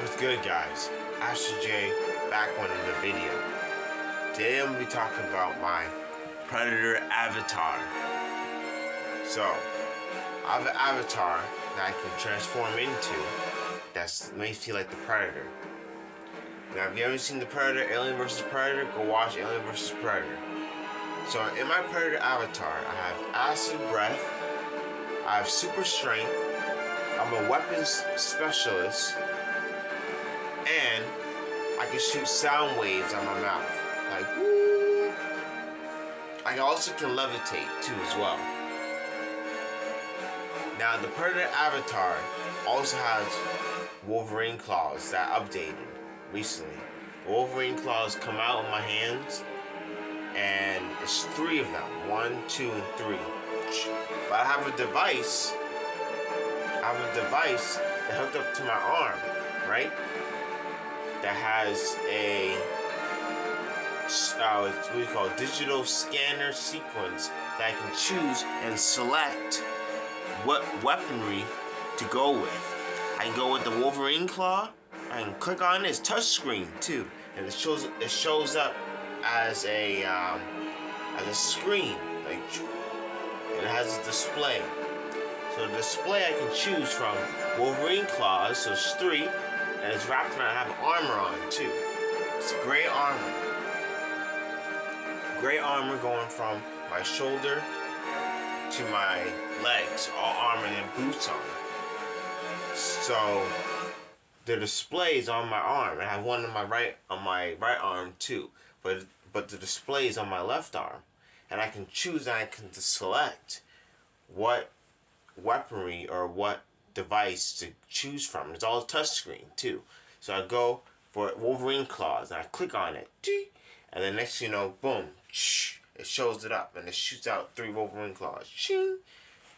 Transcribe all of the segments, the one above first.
What's good, guys? Asher J back on the video. Today I'm going to be talking about my Predator avatar. So, I have an avatar that I can transform into that makes me like the Predator. Now, if you haven't seen the Predator, Alien vs. Predator, go watch Alien vs. Predator. So, in my Predator avatar, I have acid breath, I have super strength, I'm a weapons specialist, and I can shoot sound waves out my mouth. Like, woo! I also can levitate, too, as well. Now, the Predator avatar also has Wolverine claws that I updated recently. The Wolverine claws come out of my hands, and it's 3 of them. 1, 2, and 3. But I have a device that hooked up to my arm, right? That has a what do you call it? Digital scanner sequence that I can choose and select what weaponry to go with. I can go with the Wolverine claw. I can click on it. It's touchscreen too, and it shows up as a screen, like, and it has a display. So the display I can choose from Wolverine claws, so it's 3, and it's wrapped around. I have armor on too. It's gray armor. Gray armor going from my shoulder to my legs, all armor and boots on. So the display is on my arm. I have one on my right arm too, but the display is on my left arm, and I can choose and I can select what weaponry or what device to choose from. It's all touchscreen too. So I go for Wolverine claws and I click on it, and then next you know, boom, it shows it up and it shoots out 3 Wolverine claws,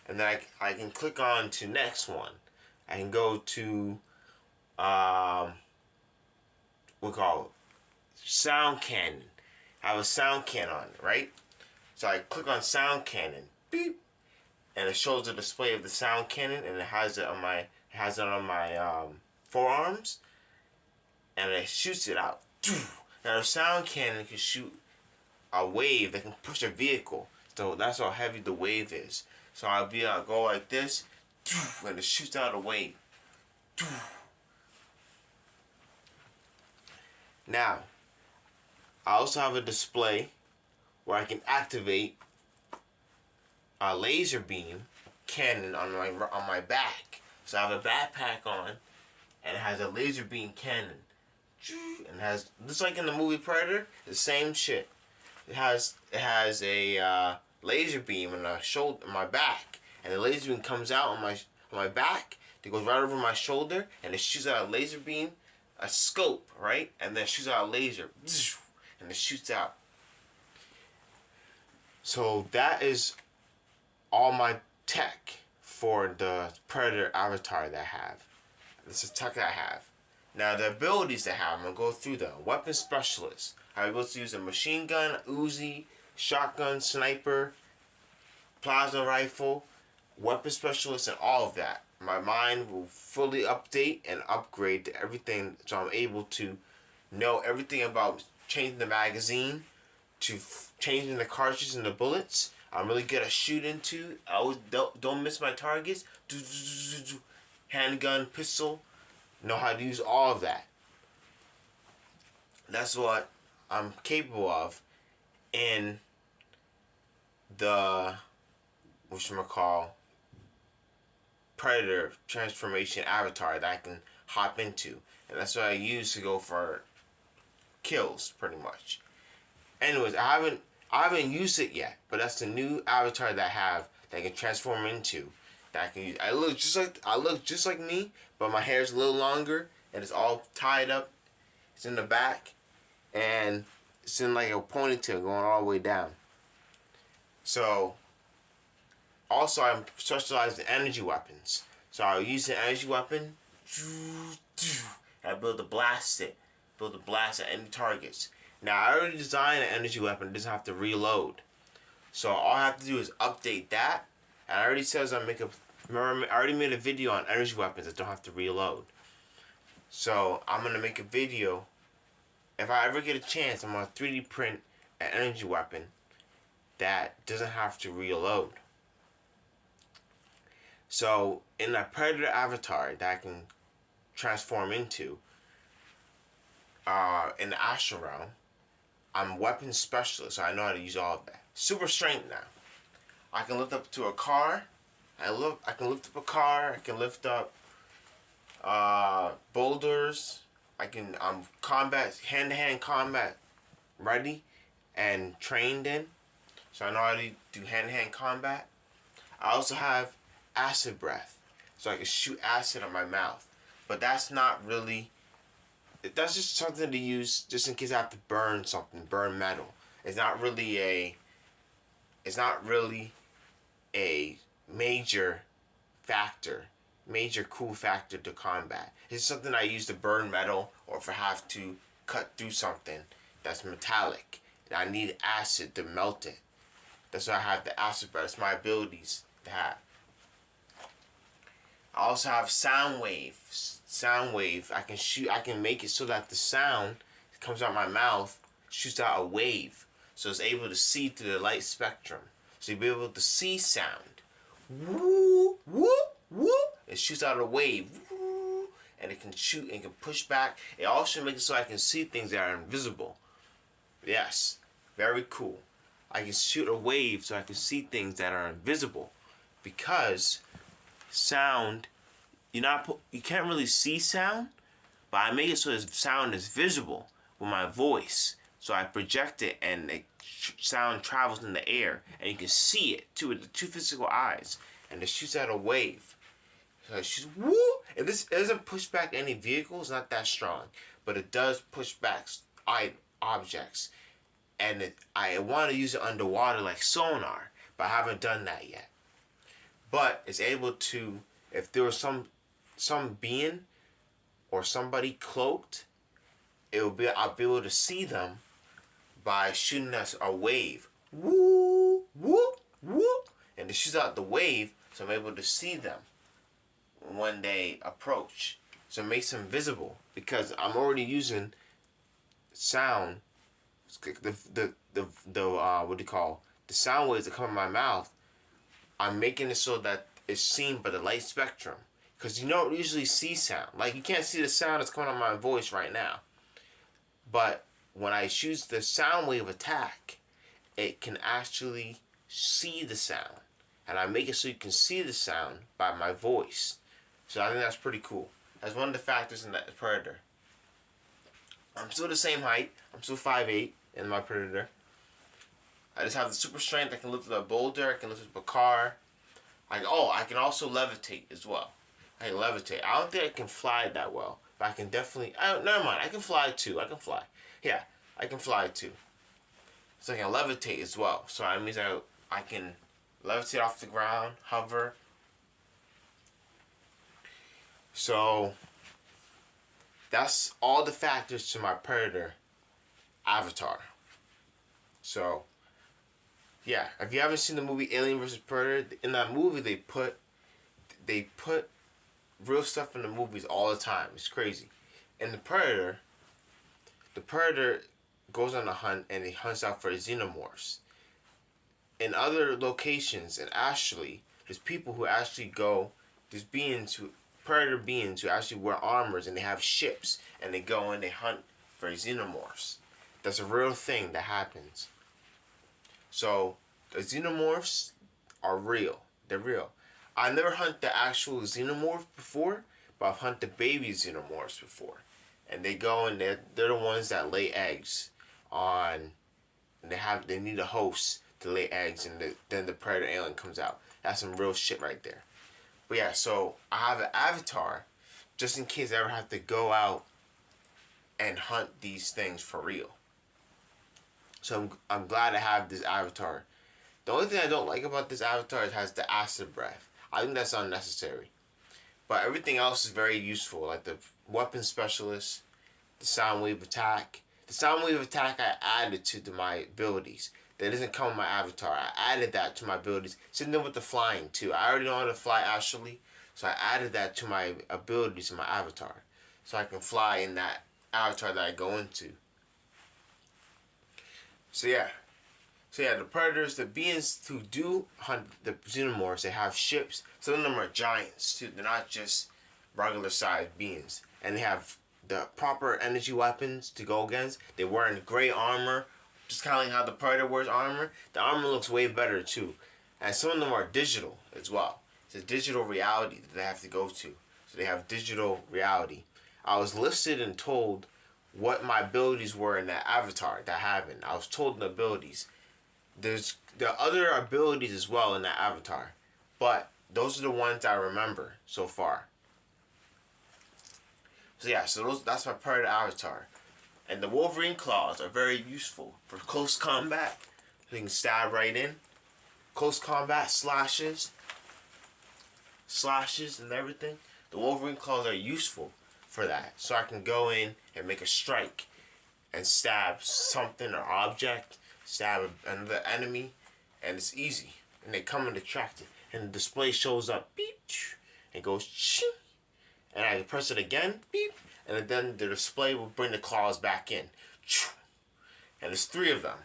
and then I can click on to next one. I can go to we call it sound cannon. I have a sound cannon on it, right? So I click on sound cannon, beep, and it shows the display of the sound cannon, and it has it on my forearms, and it shoots it out. Now the sound cannon can shoot a wave that can push a vehicle. So that's how heavy the wave is. So I'll go like this, and it shoots out a wave. Now, I also have a display where I can activate a laser beam cannon on my back. So I have a backpack on, and it has a laser beam cannon, and it has, just like in the movie Predator, the same shit. It has a laser beam on my back, and the laser beam comes out on my back. It goes right over my shoulder, and it shoots out a laser beam, a scope, right, and then it shoots out a laser, and it shoots out. So that is all my tech for the Predator avatar that I have. This is tech that I have. Now the abilities that I have, I'm going to go through them. Weapon specialist. I'm able to use a machine gun, Uzi, shotgun, sniper, plasma rifle, weapon specialist, and all of that. My mind will fully update and upgrade to everything, so I'm able to know everything about changing the magazine, to changing the cartridges and the bullets. I'm really good at shooting too. I always don't miss my targets. Handgun, pistol, know how to use all of that. That's what I'm capable of in the Predator transformation avatar that I can hop into, and that's what I use to go for kills, pretty much. Anyways, I haven't used it yet, but that's the new avatar that I have that I can transform into. That I can use. I look just like me, but my hair's a little longer and it's all tied up. It's in the back, and it's in like a ponytail going all the way down. So, also I'm specialized in energy weapons. So I'll use an energy weapon. I build a blast at any targets. Now I already designed an energy weapon. It doesn't have to reload. So all I have to do is update that. And I already says I already made a video on energy weapons that don't have to reload. So I'm gonna make a video. If I ever get a chance, I'm gonna 3D print an energy weapon that doesn't have to reload. So in that Predator avatar that I can transform into, in the Astral Realm, I'm weapons specialist, so I know how to use all of that. Super strength now. I can lift up to a car. I can lift up a car. I can lift up boulders. I'm combat, hand to hand combat ready and trained in, so I know how to do hand to hand combat. I also have acid breath, so I can shoot acid on my mouth. But that's not really. That's just something to use just in case I have to burn something, burn metal. It's not really a. It's not really a major factor, major cool factor to combat. It's something I use to burn metal or if I have to cut through something that's metallic. I need acid to melt it. That's why I have the acid breath. It's my abilities to have. I also have sound wave. Sound wave. I can shoot. I can make it so that the sound that comes out my mouth shoots out a wave, so it's able to see through the light spectrum. So you'll be able to see sound. Woo, woo, woo. It shoots out a wave. Woo, and it can shoot and can push back. It also makes it so I can see things that are invisible. Yes, very cool. I can shoot a wave so I can see things that are invisible, because sound, you can't really see sound, but I make it so the sound is visible with my voice. So I project it and the sound travels in the air and you can see it too with the two physical eyes, and it shoots out a wave. So it shoots, woo! If this doesn't push back any vehicles, not that strong, but it does push back objects. And I want to use it underwater like sonar, but I haven't done that yet. But it's able to, if there was some being or somebody cloaked, I'll be able to see them by shooting us a wave. Woo, woo, woo, and it shoots out the wave, so I'm able to see them when they approach. So it makes them visible because I'm already using sound. What do you call, the sound waves that come in my mouth. I'm making it so that it's seen by the light spectrum, because you don't usually see sound. Like, you can't see the sound that's coming out of my voice right now, but when I choose the sound wave attack, it can actually see the sound, and I make it so you can see the sound by my voice. So I think that's pretty cool. That's one of the factors in that Predator. I'm still the same height. I'm still 5'8" in my Predator. I just have the super strength. I can lift up a boulder. I can lift up a car. I can also levitate as well. I can levitate. I don't think I can fly that well, but I can definitely. Never mind. I can fly too. I can fly. Yeah, I can fly too. So I can levitate as well. So that means I can levitate off the ground, hover. So that's all the factors to my Predator avatar. So yeah, if you haven't seen the movie Alien vs Predator, in that movie they put real stuff in the movies all the time. It's crazy. And the Predator goes on a hunt and he hunts out for xenomorphs. In other locations, and actually, there's people who actually go. There's Predator beings who actually wear armors and they have ships and they go and they hunt for xenomorphs. That's a real thing that happens. So the xenomorphs are real. They're real. I never hunt the actual xenomorph before, but I've hunted baby xenomorphs before. And they go and they're the ones that lay eggs on. And they need a host to lay eggs, and then the predator alien comes out. That's some real shit right there. But yeah, so I have an avatar just in case I ever have to go out and hunt these things for real. So I'm glad I have this avatar. The only thing I don't like about this avatar is it has the acid breath. I think that's unnecessary. But everything else is very useful, like the weapon specialist, the sound wave attack. The sound wave attack I added to my abilities. That doesn't come with my avatar. I added that to my abilities. Same thing with the flying too. I already know how to fly astrally, so I added that to my abilities in my avatar. so I can fly in that avatar that I go into. So yeah. So yeah, the predators, the beings who do hunt the xenomorphs, they have ships. Some of them are giants too. They're not just regular sized beings. And they have the proper energy weapons to go against. They're wearing gray armor, just kind of like how the predator wears armor. The armor looks way better too. And some of them are digital as well. It's a digital reality that they have to go to. So they have digital reality. I was listed and told what my abilities were in that avatar that happened. I was told the abilities. There's the other abilities as well in that avatar, but those are the ones I remember so far. So yeah, that's my predator avatar, and the Wolverine claws are very useful for close combat. You can stab right in, close combat slashes and everything. The Wolverine claws are useful for that, so I can go in and make a strike and stab something or object, stab another enemy, and it's easy. And they come in attractive. And the display shows up, beep, and goes, ching, and I can press it again, beep, and then the display will bring the claws back in. And there's 3 of them.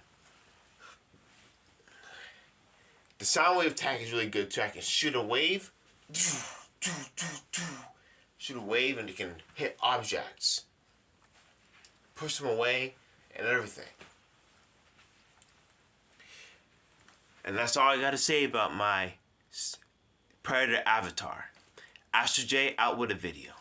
The sound wave attack is really good too. I can shoot a wave, shoot a wave, and it can hit objects, push them away, and everything. And that's all I gotta say about my Predator avatar. Astro J out with a video.